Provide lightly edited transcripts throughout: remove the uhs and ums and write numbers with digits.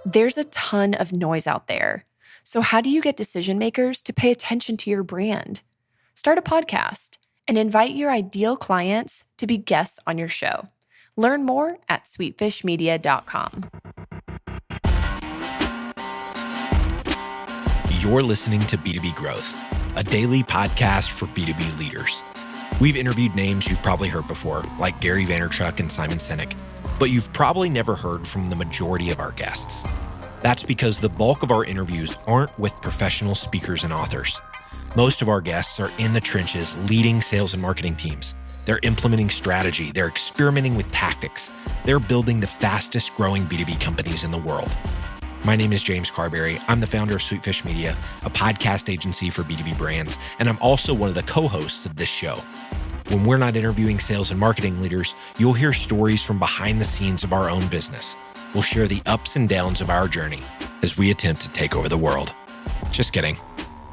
There's a ton of noise out there. So how do you get decision makers to pay attention to your brand? Start a podcast and invite your ideal clients to be guests on your show. Learn more at sweetfishmedia.com. You're listening to B2B Growth, a daily podcast for B2B leaders. We've interviewed names you've probably heard before, like Gary Vaynerchuk and Simon Sinek, but you've probably never heard from the majority of our guests. That's because the bulk of our interviews aren't with professional speakers and authors. Most of our guests are in the trenches leading sales and marketing teams. They're implementing strategy. They're experimenting with tactics. They're building the fastest growing B2B companies in the world. My name is James Carberry. I'm the founder of Sweetfish Media, a podcast agency for B2B brands, and I'm also one of the co-hosts of this show. When we're not interviewing sales and marketing leaders, you'll hear stories from behind the scenes of our own business. We'll share the ups and downs of our journey as we attempt to take over the world. Just kidding.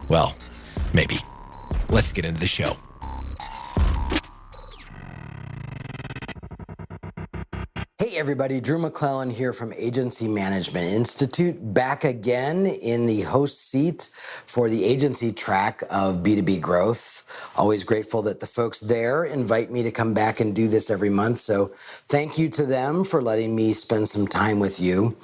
Well, maybe. Let's get into the show. Hey everybody, Drew McLellan here from Agency Management Institute, back again in the host seat for the agency track of B2B Growth. Always grateful that the folks there invite me to come back and do this every month. So thank you to them for letting me spend some time with you.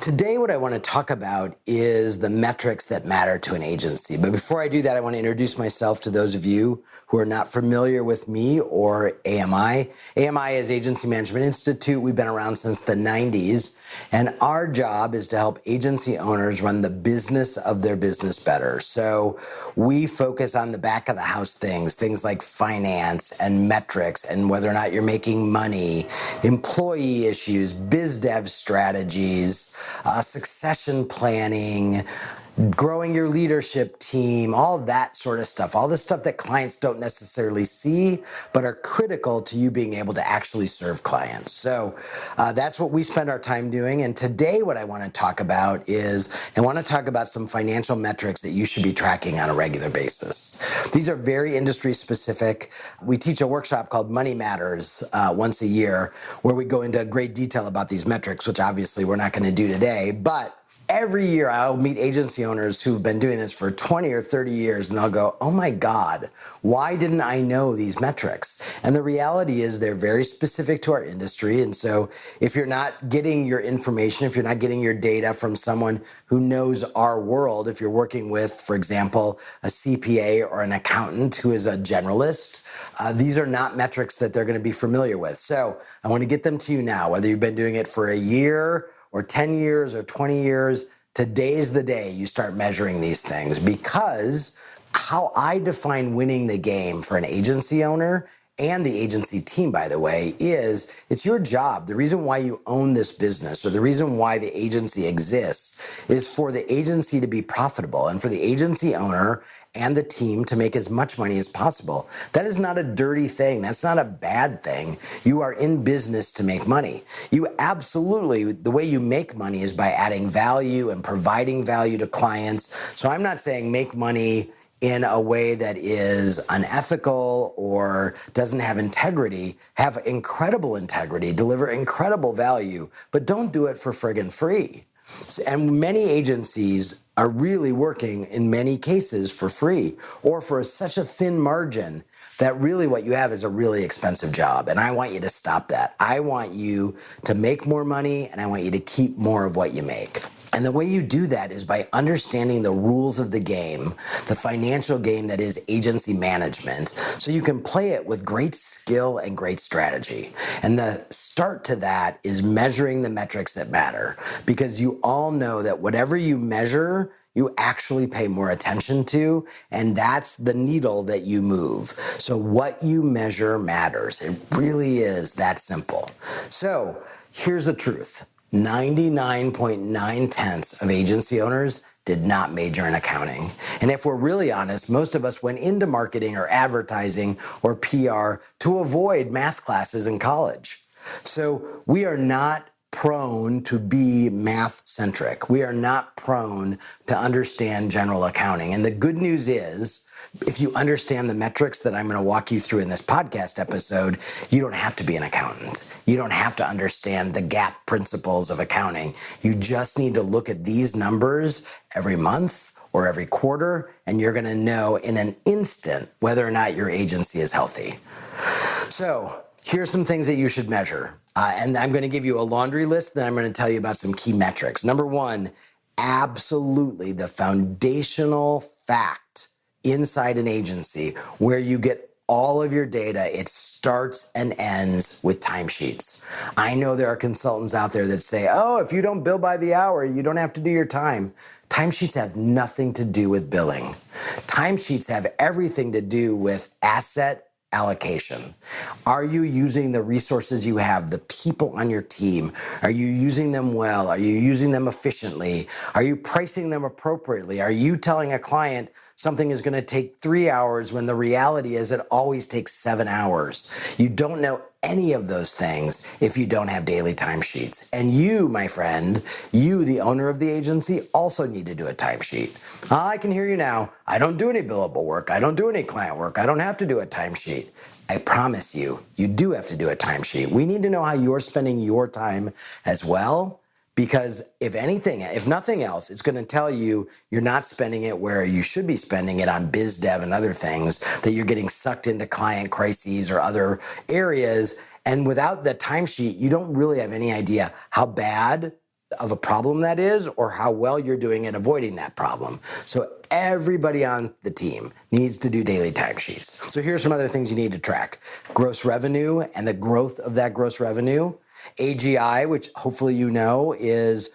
Today, what I want to talk about is the metrics that matter to an agency. But before I do that, I want to introduce myself to those of you who are not familiar with me or AMI. AMI is Agency Management Institute. We've been around since the 90s, and our job is to help agency owners run the business of their business better. So we focus on the back of the house things like finance and metrics and whether or not you're making money, employee issues, biz dev strategies, succession planning, growing your leadership team, all that sort of stuff, all the stuff that clients don't necessarily see, but are critical to you being able to actually serve clients. So that's what we spend our time doing. And today what I want to talk about is, I want to talk about some financial metrics that you should be tracking on a regular basis. These are very industry specific. We teach a workshop called Money Matters once a year, where we go into great detail about these metrics, which obviously we're not going to do today, but every year I'll meet agency owners who've been doing this for 20 or 30 years, and they'll go, oh my God, why didn't I know these metrics? And the reality is they're very specific to our industry. And so if you're not getting your information, if you're not getting your data from someone who knows our world, if you're working with, for example, a CPA or an accountant who is a generalist, these are not metrics that they're going to be familiar with. So I want to get them to you now, whether you've been doing it for a year or 10 years or 20 years, today's the day you start measuring these things, because how I define winning the game for an agency owner and the agency team, by the way, is it's your job. The reason why you own this business, or the reason why the agency exists, is for the agency to be profitable and for the agency owner and the team to make as much money as possible. That is not a dirty thing. That's not a bad thing. You are in business to make money. You absolutely, the way you make money is by adding value and providing value to clients. So I'm not saying make money in a way that is unethical or doesn't have integrity. Have incredible integrity, deliver incredible value, but don't do it for friggin' free. And many agencies are really working in many cases for free or for such a thin margin that really what you have is a really expensive job. And I want you to stop that. I want you to make more money, and I want you to keep more of what you make. And the way you do that is by understanding the rules of the game, the financial game that is agency management, so you can play it with great skill and great strategy. And the start to that is measuring the metrics that matter, because you all know that whatever you measure, you actually pay more attention to, and that's the needle that you move. So what you measure matters. It really is that simple. So here's the truth. 99.9% of agency owners did not major in accounting. And if we're really honest, most of us went into marketing or advertising or PR to avoid math classes in college. So we are not prone to be math-centric. We are not prone to understand general accounting. And the good news is If you understand the metrics that I'm going to walk you through in this podcast episode, you don't have to be an accountant. You don't have to understand the GAAP principles of accounting. You just need to look at these numbers every month or every quarter, and you're going to know in an instant whether or not your agency is healthy. So here's some things that you should measure. And I'm going to give you a laundry list, then I'm going to tell you about some key metrics. Number one, absolutely the foundational fact inside an agency where you get all of your data, it starts and ends with timesheets. I know there are consultants out there that say, oh, if you don't bill by the hour, you don't have to do your time. Timesheets have nothing to do with billing. Timesheets have everything to do with asset allocation. Are you using the resources you have, the people on your team? Are you using them well? Are you using them efficiently? Are you pricing them appropriately? Are you telling a client something is going to take 3 hours when the reality is it always takes 7 hours? You don't know any of those things if you don't have daily timesheets. And you, my friend, you, the owner of the agency, also need to do a timesheet. I can hear you now. I don't do any billable work. I don't do any client work. I don't have to do a timesheet. I promise you, you do have to do a timesheet. We need to know how you're spending your time as well, because if anything, if nothing else, it's going to tell you you're not spending it where you should be spending it on biz dev and other things, that you're getting sucked into client crises or other areas. And without the timesheet, you don't really have any idea how bad of a problem that is or how well you're doing at avoiding that problem. So everybody on the team needs to do daily timesheets. So here's some other things you need to track. Gross revenue and the growth of that gross revenue. AGI, which hopefully you know, is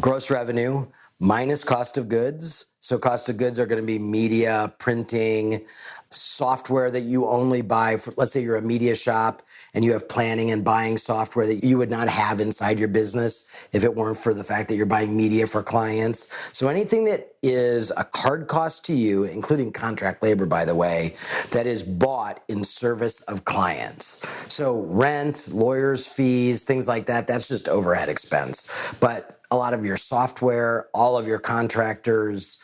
gross revenue minus cost of goods. So cost of goods are going to be media, printing, software that you only buy for, let's say you're a media shop and you have planning and buying software that you would not have inside your business if it weren't for the fact that you're buying media for clients. So anything that is a card cost to you, including contract labor, by the way, that is bought in service of clients. So rent, lawyers' fees, things like that, that's just overhead expense. But a lot of your software, all of your contractors,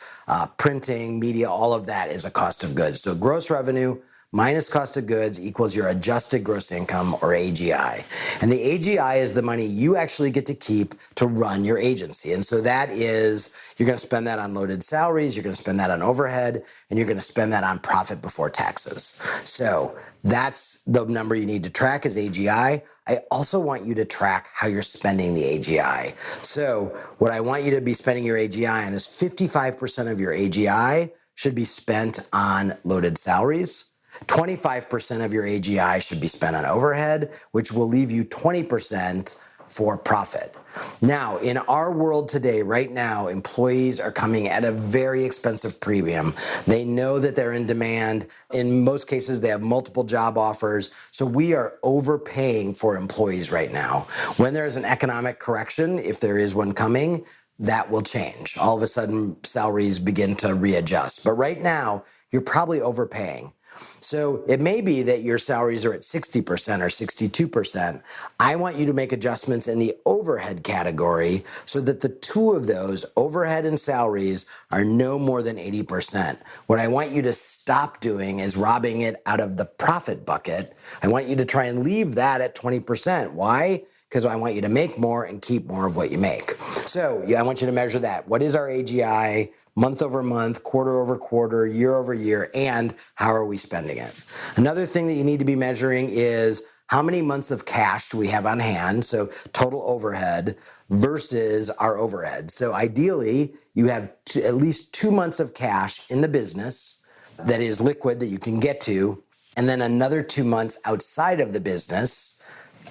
printing, media, all of that is a cost of goods. So gross revenue minus cost of goods equals your adjusted gross income, or AGI. And the AGI is the money you actually get to keep to run your agency. And so that is, you're going to spend that on loaded salaries, you're going to spend that on overhead, and you're going to spend that on profit before taxes. So that's the number you need to track, is AGI. I also want you to track how you're spending the AGI. So what I want you to be spending your AGI on is 55% of your AGI should be spent on loaded salaries. 25% of your AGI should be spent on overhead, which will leave you 20% for profit. Now, in our world today, right now, employees are coming at a very expensive premium. They know that they're in demand. In most cases, they have multiple job offers. So we are overpaying for employees right now. When there is an economic correction, if there is one coming, that will change. All of a sudden, salaries begin to readjust. But right now, you're probably overpaying. So it may be that your salaries are at 60% or 62%. I want you to make adjustments in the overhead category so that the two of those, overhead and salaries, are no more than 80%. What I want you to stop doing is robbing it out of the profit bucket. I want you to try and leave that at 20%. Why? Because I want you to make more and keep more of what you make. So I want you to measure that. What is our AGI? Month over month, quarter over quarter, year over year, and how are we spending it? Another thing that you need to be measuring is how many months of cash do we have on hand, so total overhead versus our overhead. So ideally, you have at least 2 months of cash in the business that is liquid that you can get to, and then another 2 months outside of the business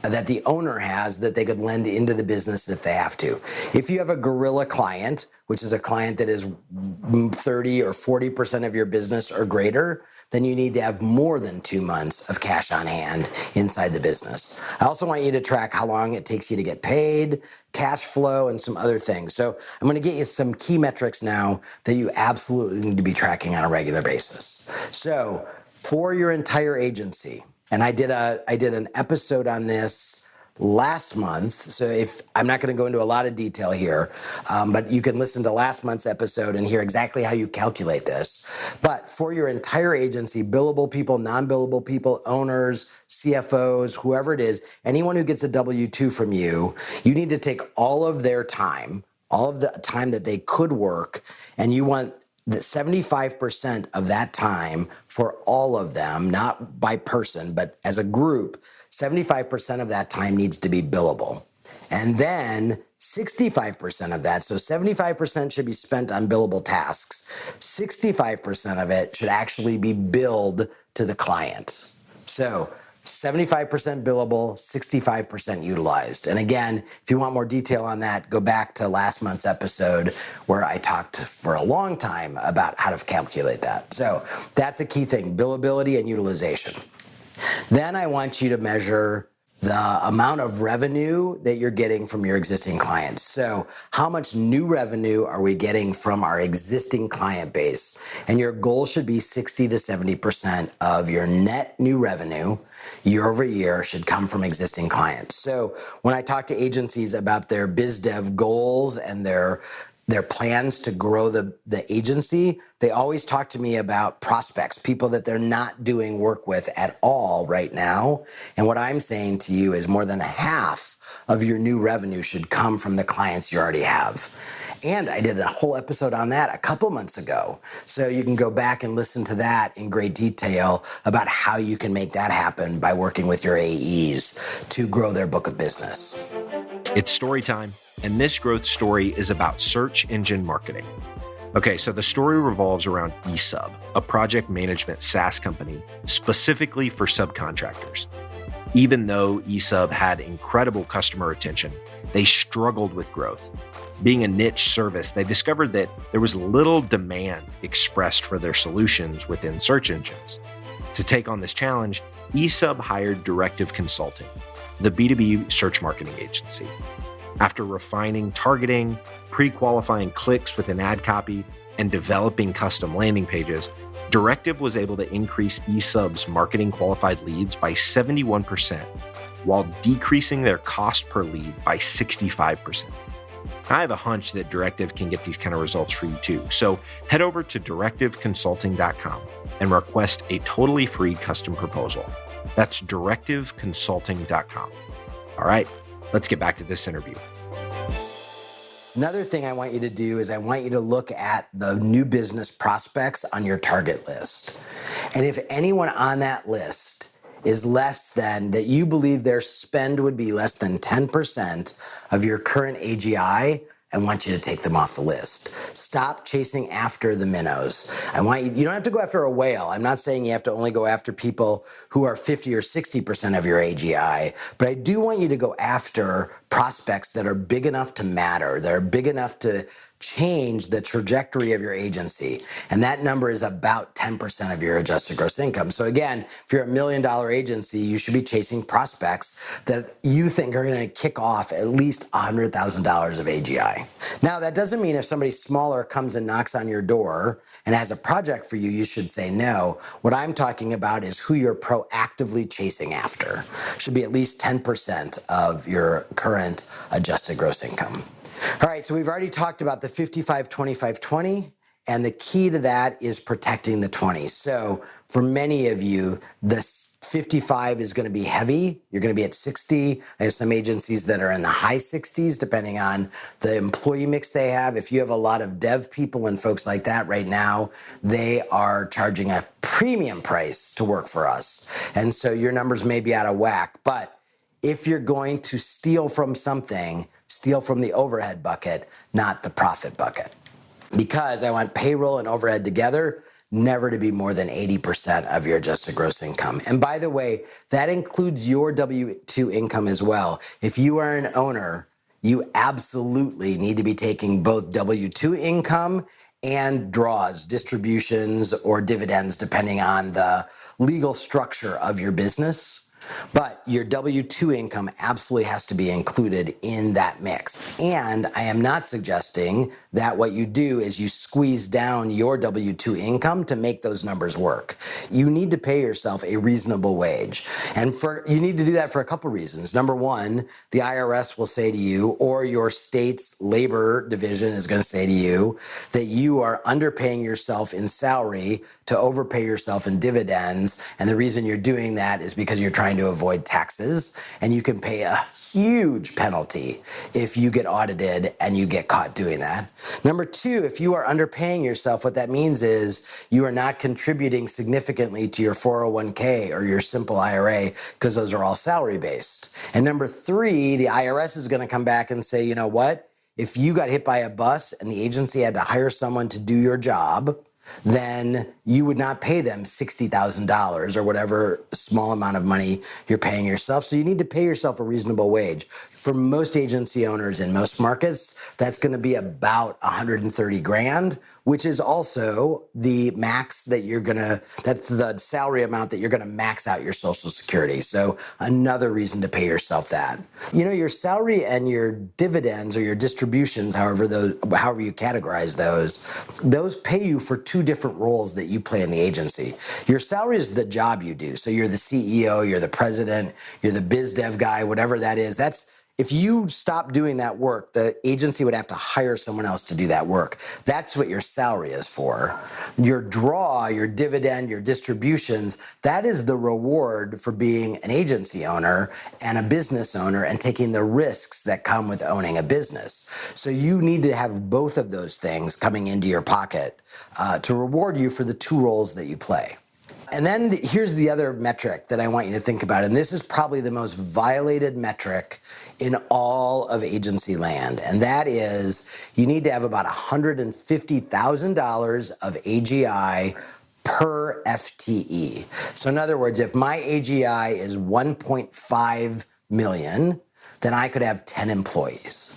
that the owner has that they could lend into the business if they have to. If you have a gorilla client, which is a client that is 30 or 40% of your business or greater, then you need to have more than 2 months of cash on hand inside the business. I also want you to track how long it takes you to get paid, cash flow, and some other things. So I'm going to get you some key metrics now that you absolutely need to be tracking on a regular basis. So for your entire agency, and I did an episode on this last month. So if I'm not going to go into a lot of detail here, but you can listen to last month's episode and hear exactly how you calculate this. But for your entire agency, billable people, non-billable people, owners, CFOs, whoever it is, anyone who gets a W-2 from you, you need to take all of their time, all of the time that they could work, and you want the 75% of that time for all of them, not by person, but as a group, 75% of that time needs to be billable. And then 65% of that, so 75% should be spent on billable tasks. 65% of it should actually be billed to the client. So 75% billable, 65% utilized. And again, if you want more detail on that, go back to last month's episode where I talked for a long time about how to calculate that. So that's a key thing, billability and utilization. Then I want you to measure the amount of revenue that you're getting from your existing clients. So how much new revenue are we getting from our existing client base? And your goal should be 60 to 70% of your net new revenue year over year should come from existing clients. So when I talk to agencies about their biz dev goals and their plans to grow the agency, they always talk to me about prospects, people that they're not doing work with at all right now. And what I'm saying to you is more than half of your new revenue should come from the clients you already have. And I did a whole episode on that a couple months ago. So you can go back and listen to that in great detail about how you can make that happen by working with your AEs to grow their book of business. It's story time, and this growth story is about search engine marketing. Okay, so the story revolves around eSub, a project management SaaS company specifically for subcontractors. Even though eSub had incredible customer retention, they struggled with growth. Being a niche service, they discovered that there was little demand expressed for their solutions within search engines. To take on this challenge, eSub hired Directive Consulting, the B2B search marketing agency. After refining targeting, pre-qualifying clicks within ad copy, and developing custom landing pages, Directive was able to increase eSub's marketing qualified leads by 71%, while decreasing their cost per lead by 65%. I have a hunch that Directive can get these kind of results for you too. So head over to directiveconsulting.com and request a totally free custom proposal. That's directiveconsulting.com. All right, let's get back to this interview. Another thing I want you to do is I want you to look at the new business prospects on your target list. And if anyone on that list is less than, that you believe their spend would be less than 10% of your current AGI, I want you to take them off the list. Stop chasing after the minnows. I want you don't have to go after a whale. I'm not saying you have to only go after people who are 50 or 60% of your AGI, but I do want you to go after prospects that are big enough to matter, that are big enough to change the trajectory of your agency. And that number is about 10% of your adjusted gross income. So again, if you're $1 million agency, you should be chasing prospects that you think are going to kick off at least $100,000 of AGI. Now, that doesn't mean if somebody smaller comes and knocks on your door and has a project for you, you should say no. What I'm talking about is who you're proactively chasing after. Should be at least 10% of your current adjusted gross income. All right, so we've already talked about the 55, 25, 20, and the key to that is protecting the 20. So for many of you, this 55 is going to be heavy. You're going to be at 60. I have some agencies that are in the high 60s, depending on the employee mix they have. If you have a lot of dev people and folks like that right now, they are charging a premium price to work for us. And so your numbers may be out of whack, but if you're going to steal from something, steal from the overhead bucket, not the profit bucket. Because I want payroll and overhead together never to be more than 80% of your adjusted gross income. And by the way, that includes your W-2 income as well. If you are an owner, you absolutely need to be taking both W-2 income and draws, distributions, or dividends, depending on the legal structure of your business. But your W-2 income absolutely has to be included in that mix. And I am not suggesting that what you do is you squeeze down your W-2 income to make those numbers work. You need to pay yourself a reasonable wage. And you need to do that for a couple reasons. Number one, the IRS will say to you, or your state's labor division is going to say to you, that you are underpaying yourself in salary to overpay yourself in dividends. And the reason you're doing that is because you're trying to avoid taxes, and you can pay a huge penalty if you get audited and you get caught doing that. Number two, if you are underpaying yourself, what that means is you are not contributing significantly to your 401k or your simple IRA, because those are all salary based. And number three, the IRS is going to come back and say, you know what? If you got hit by a bus and the agency had to hire someone to do your job, then you would not pay them $60,000 or whatever small amount of money you're paying yourself. So you need to pay yourself a reasonable wage. For most agency owners in most markets, that's going to be about 130 grand, which is also the max that that's the salary amount that you're going to max out your Social Security. So another reason to pay yourself that. You know, your salary and your dividends or your distributions, however you categorize those pay you for two different roles that you play in the agency. Your salary is the job you do. So you're the CEO, you're the president, you're the biz dev guy, whatever that is. If you stop doing that work, the agency would have to hire someone else to do that work. That's what your salary is for. Your draw, your dividend, your distributions, that is the reward for being an agency owner and a business owner and taking the risks that come with owning a business. So you need to have both of those things coming into your pocket to reward you for the two roles that you play. And then here's the other metric that I want you to think about, and this is probably the most violated metric in all of agency land, and that is you need to have about $150,000 of AGI per FTE. So in other words, if my AGI is 1.5 million, then I could have 10 employees.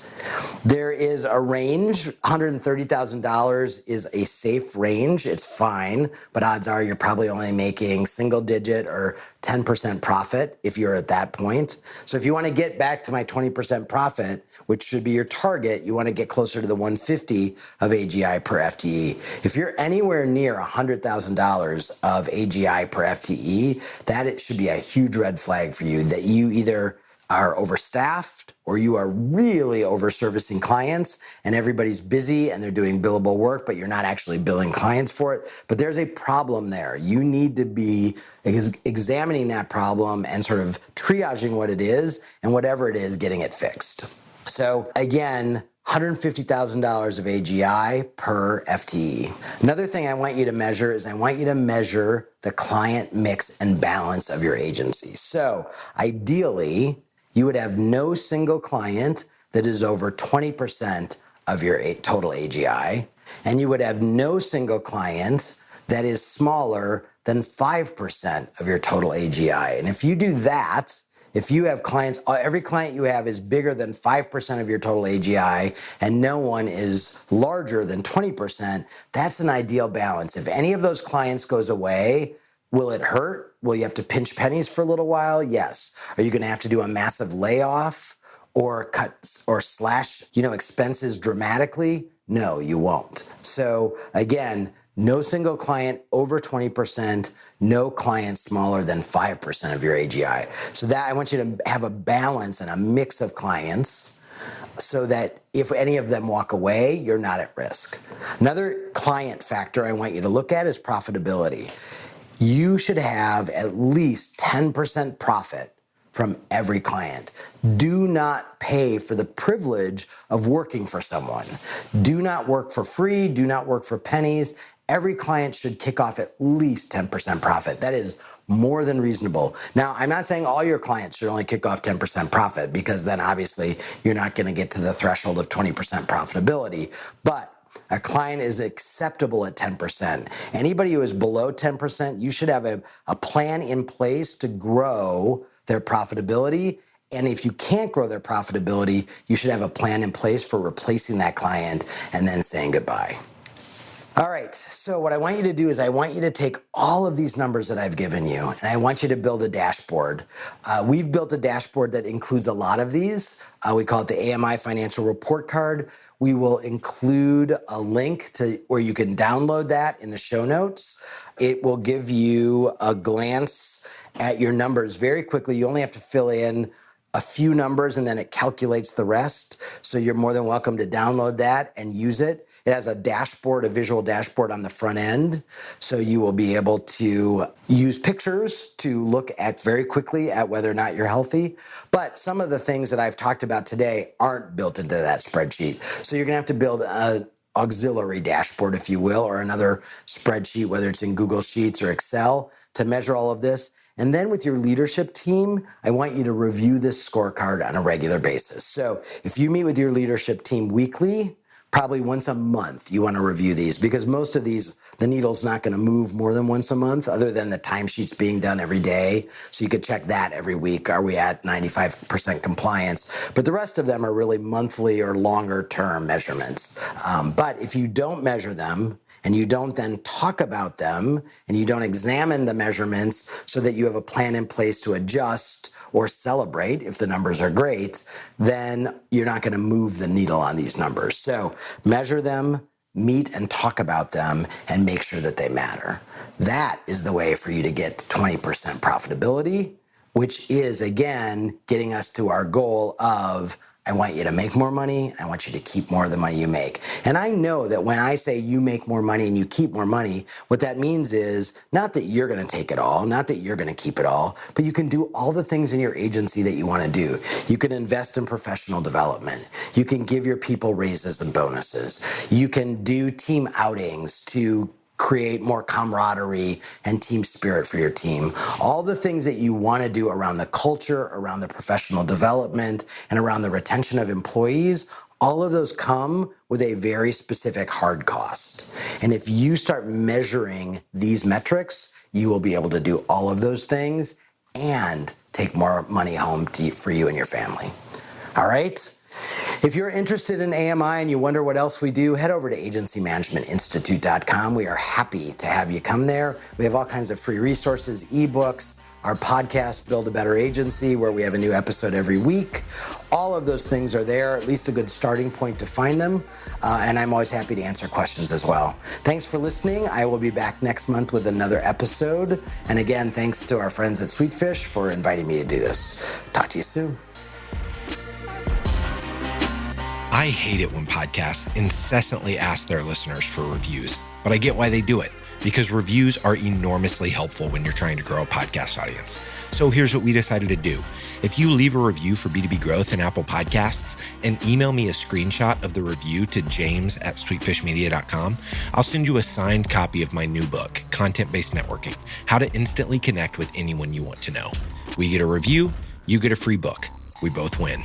There is a range. $130,000 is a safe range. It's fine, but odds are you're probably only making single digit or 10% profit if you're at that point. So if you want to get back to my 20% profit, which should be your target, you want to get closer to the 150 of AGI per FTE. If you're anywhere near $100,000 of AGI per FTE, that it should be a huge red flag for you that you either are overstaffed or you are really over-servicing clients and everybody's busy and they're doing billable work, but you're not actually billing clients for it. But there's a problem there. You need to be examining that problem and sort of triaging what it is, and whatever it is, getting it fixed. So again, $150,000 of AGI per FTE. Another thing I want you to measure is the client mix and balance of your agency. So ideally, you would have no single client that is over 20% of your total AGI, and you would have no single client that is smaller than 5% of your total AGI. And if you do that, if you have clients, every client you have is bigger than 5% of your total AGI and no one is larger than 20%, that's an ideal balance. If any of those clients goes away, will it hurt? Will you have to pinch pennies for a little while? Yes. Are you going to have to do a massive layoff or cut or slash, expenses dramatically? No, you won't. So again, no single client over 20%, no client smaller than 5% of your AGI. So that I want you to have a balance and a mix of clients so that if any of them walk away, you're not at risk. Another client factor I want you to look at is profitability. You should have at least 10% profit from every client. Do not pay for the privilege of working for someone. Do not work for free. Do not work for pennies. Every client should kick off at least 10% profit. That is more than reasonable. Now, I'm not saying all your clients should only kick off 10% profit, because then obviously you're not going to get to the threshold of 20% profitability. But a client is acceptable at 10%. Anybody who is below 10%, you should have a plan in place to grow their profitability. And if you can't grow their profitability, you should have a plan in place for replacing that client and then saying goodbye. All right, so what I want you to do is I want you to take all of these numbers that I've given you, and I want you to build a dashboard. We've built a dashboard that includes a lot of these. We call it the AMI Financial Report Card. We will include a link to where you can download that in the show notes. It will give you a glance at your numbers very quickly. You only have to fill in a few numbers and then it calculates the rest. So you're more than welcome to download that and use it. It has a dashboard, a visual dashboard on the front end. So you will be able to use pictures to look at very quickly at whether or not you're healthy. But some of the things that I've talked about today aren't built into that spreadsheet. So you're gonna have to build an auxiliary dashboard, if you will, or another spreadsheet, whether it's in Google Sheets or Excel, to measure all of this. And then with your leadership team, I want you to review this scorecard on a regular basis. So if you meet with your leadership team weekly, probably once a month, you want to review these, because most of these, the needle's not going to move more than once a month, other than the timesheets being done every day. So you could check that every week. Are we at 95% compliance? But the rest of them are really monthly or longer term measurements. But if you don't measure them, and you don't then talk about them, and you don't examine the measurements so that you have a plan in place to adjust or celebrate if the numbers are great, then you're not going to move the needle on these numbers. So measure them, meet and talk about them, and make sure that they matter. That is the way for you to get to 20% profitability, which is, again, getting us to our goal of, I want you to make more money. I want you to keep more of the money you make. And I know that when I say you make more money and you keep more money, what that means is not that you're going to take it all, not that you're going to keep it all, but you can do all the things in your agency that you want to do. You can invest in professional development. You can give your people raises and bonuses. You can do team outings to create more camaraderie and team spirit for your team. All the things that you want to do around the culture, around the professional development, and around the retention of employees, all of those come with a very specific hard cost. And if you start measuring these metrics, you will be able to do all of those things and take more money home for you and your family. All right? If you're interested in AMI and you wonder what else we do, head over to agencymanagementinstitute.com. We are happy to have you come there. We have all kinds of free resources, ebooks, our podcast, Build a Better Agency, where we have a new episode every week. All of those things are there, at least a good starting point to find them. And I'm always happy to answer questions as well. Thanks for listening. I will be back next month with another episode. And again, thanks to our friends at Sweetfish for inviting me to do this. Talk to you soon. I hate it when podcasts incessantly ask their listeners for reviews, but I get why they do it, because reviews are enormously helpful when you're trying to grow a podcast audience. So here's what we decided to do. If you leave a review for B2B Growth in Apple Podcasts and email me a screenshot of the review to james@sweetfishmedia.com, I'll send you a signed copy of my new book, Content-Based Networking, How to Instantly Connect with Anyone You Want to Know. We get a review, you get a free book. We both win.